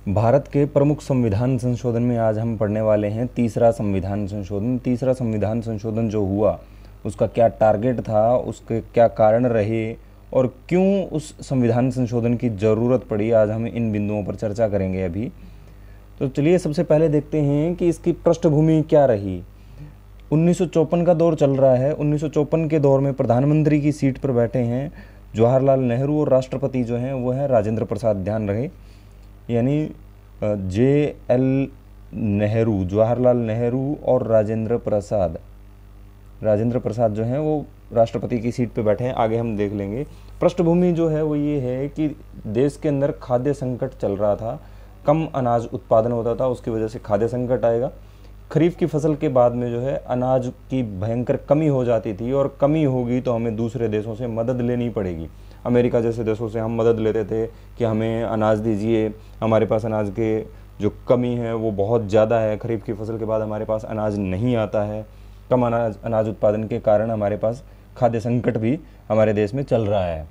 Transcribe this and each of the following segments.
भारत के प्रमुख संविधान संशोधन में आज हम पढ़ने वाले हैं तीसरा संविधान संशोधन। तीसरा संविधान संशोधन जो हुआ उसका क्या टारगेट था, उसके क्या कारण रहे और क्यों उस संविधान संशोधन की ज़रूरत पड़ी, आज हम इन बिंदुओं पर चर्चा करेंगे अभी। तो चलिए सबसे पहले देखते हैं कि इसकी पृष्ठभूमि क्या रही। 1954 का दौर चल रहा है। 1954 के दौर में प्रधानमंत्री की सीट पर बैठे हैं जवाहरलाल नेहरू और राष्ट्रपति जो हैं वो हैं राजेंद्र प्रसाद। ध्यान रहे, यानी JL नेहरू, जवाहरलाल नेहरू और राजेंद्र प्रसाद। राजेंद्र प्रसाद जो हैं वो राष्ट्रपति की सीट पे बैठे हैं, आगे हम देख लेंगे। पृष्ठभूमि जो है वो ये है कि देश के अंदर खाद्य संकट चल रहा था, कम अनाज उत्पादन होता था, उसकी वजह से खाद्य संकट आएगा। खरीफ की फसल के बाद में जो है अनाज की भयंकर कमी हो जाती थी और कमी होगी तो हमें दूसरे देशों से मदद लेनी पड़ेगी। अमेरिका जैसे देशों से हम मदद लेते थे कि हमें अनाज दीजिए, हमारे पास अनाज के जो कमी है वो बहुत ज़्यादा है, खरीफ की फसल के बाद हमारे पास अनाज नहीं आता है, कम अनाज उत्पादन के कारण हमारे पास खाद्य संकट भी हमारे देश में चल रहा है।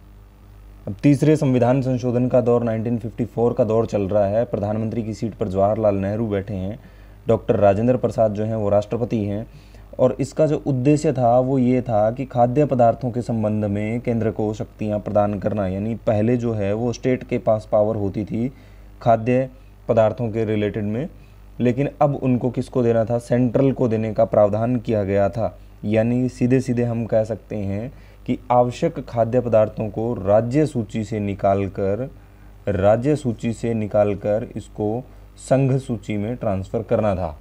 अब तीसरे संविधान संशोधन का दौर 1954 का दौर चल रहा है। प्रधानमंत्री की सीट पर जवाहरलाल नेहरू बैठे हैं, डॉक्टर राजेंद्र प्रसाद जो हैं वो राष्ट्रपति हैं और इसका जो उद्देश्य था वो ये था कि खाद्य पदार्थों के संबंध में केंद्र को शक्तियां प्रदान करना। यानी पहले जो है वो स्टेट के पास पावर होती थी खाद्य पदार्थों के रिलेटेड में, लेकिन अब उनको किसको देना था, सेंट्रल को देने का प्रावधान किया गया था। यानी सीधे सीधे हम कह सकते हैं कि आवश्यक खाद्य पदार्थों को राज्य सूची से निकालकर इसको संघ सूची में ट्रांसफ़र करना था।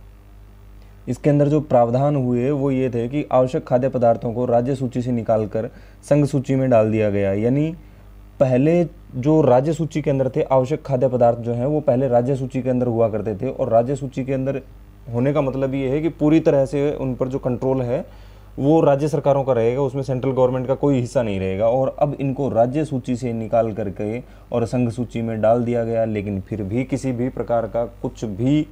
इसके अंदर जो प्रावधान हुए वो ये थे कि आवश्यक खाद्य पदार्थों को राज्य सूची से निकालकर संघ सूची में डाल दिया गया। यानी पहले जो राज्य सूची के अंदर थे आवश्यक खाद्य पदार्थ जो हैं वो पहले राज्य सूची के अंदर हुआ करते थे, और राज्य सूची के अंदर होने का मतलब ये है कि पूरी तरह से उन पर जो कंट्रोल है वो राज्य सरकारों का रहेगा, उसमें सेंट्रल गवर्नमेंट का कोई हिस्सा नहीं रहेगा। और अब इनको राज्य सूची से निकाल करके और संघ सूची में डाल दिया गया, लेकिन फिर भी किसी भी प्रकार का कुछ भी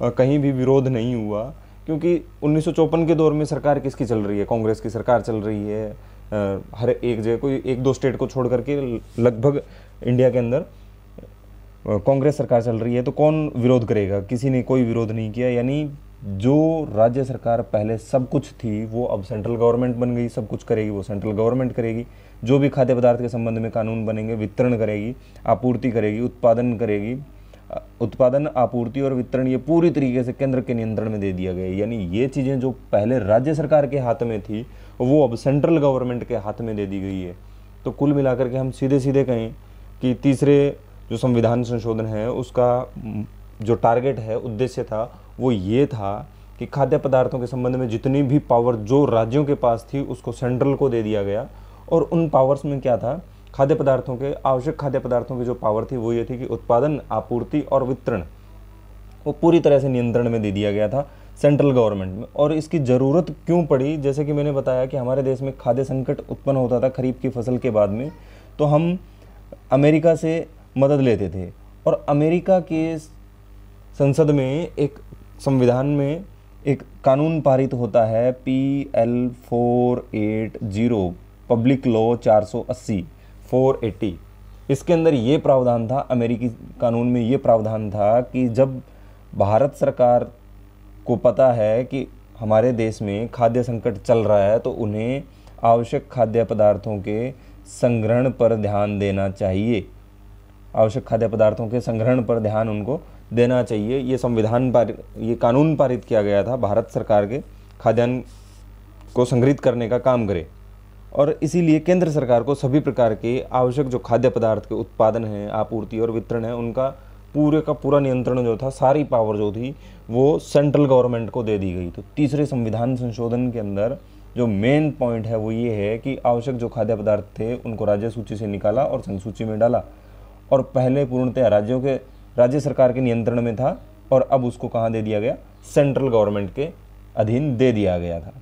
कहीं भी विरोध नहीं हुआ, क्योंकि 1954 के दौर में सरकार किसकी चल रही है, कांग्रेस की सरकार चल रही है। हर एक जगह, कोई एक दो स्टेट को छोड़ करके लगभग इंडिया के अंदर कांग्रेस सरकार चल रही है, तो कौन विरोध करेगा, किसी ने कोई विरोध नहीं किया। यानी जो राज्य सरकार पहले सब कुछ थी वो अब सेंट्रल गवर्नमेंट बन गई, सब कुछ करेगी वो सेंट्रल गवर्नमेंट करेगी। जो भी खाद्य पदार्थ के संबंध में कानून बनेंगे, वितरण करेगी, आपूर्ति करेगी, उत्पादन करेगी, उत्पादन, आपूर्ति और वितरण ये पूरी तरीके से केंद्र के नियंत्रण में दे दिया गया। यानी ये चीज़ें जो पहले राज्य सरकार के हाथ में थी वो अब सेंट्रल गवर्नमेंट के हाथ में दे दी गई है। तो कुल मिलाकर के हम सीधे सीधे कहें कि तीसरे जो संविधान संशोधन है उसका जो टारगेट है, उद्देश्य था, वो ये था कि खाद्य पदार्थों के संबंध में जितनी भी पावर जो राज्यों के पास थी उसको सेंट्रल को दे दिया गया। और उन पावर्स में क्या था, खाद्य पदार्थों के, आवश्यक खाद्य पदार्थों की जो पावर थी वो ये थी कि उत्पादन, आपूर्ति और वितरण वो पूरी तरह से नियंत्रण में दे दिया गया था सेंट्रल गवर्नमेंट में। और इसकी ज़रूरत क्यों पड़ी, जैसे कि मैंने बताया कि हमारे देश में खाद्य संकट उत्पन्न होता था खरीफ की फसल के बाद में, तो हम अमेरिका से मदद लेते थे। और अमेरिका के संसद में एक संविधान में एक कानून पारित होता है PL 480, पब्लिक लॉ 480 480। इसके अंदर ये प्रावधान था, अमेरिकी कानून में ये प्रावधान था कि जब भारत सरकार को पता है कि हमारे देश में खाद्य संकट चल रहा है तो उन्हें आवश्यक खाद्य पदार्थों के संग्रहण पर ध्यान देना चाहिए। आवश्यक खाद्य पदार्थों के संग्रहण पर ध्यान उनको देना चाहिए। ये कानून पारित किया गया था, भारत सरकार के खाद्यान्न को संग्रहित करने का काम करे। और इसीलिए केंद्र सरकार को सभी प्रकार के आवश्यक जो खाद्य पदार्थ के उत्पादन है, आपूर्ति और वितरण है, उनका पूरे का पूरा नियंत्रण जो था, सारी पावर जो थी वो सेंट्रल गवर्नमेंट को दे दी गई। तो तीसरे संविधान संशोधन के अंदर जो मेन पॉइंट है वो ये है कि आवश्यक जो खाद्य पदार्थ थे उनको राज्य सूची से निकाला और संघ सूची में डाला। और पहले पूर्णतः राज्य सरकार के नियंत्रण में था और अब उसको कहाँ दे दिया गया, सेंट्रल गवर्नमेंट के अधीन दे दिया गया था।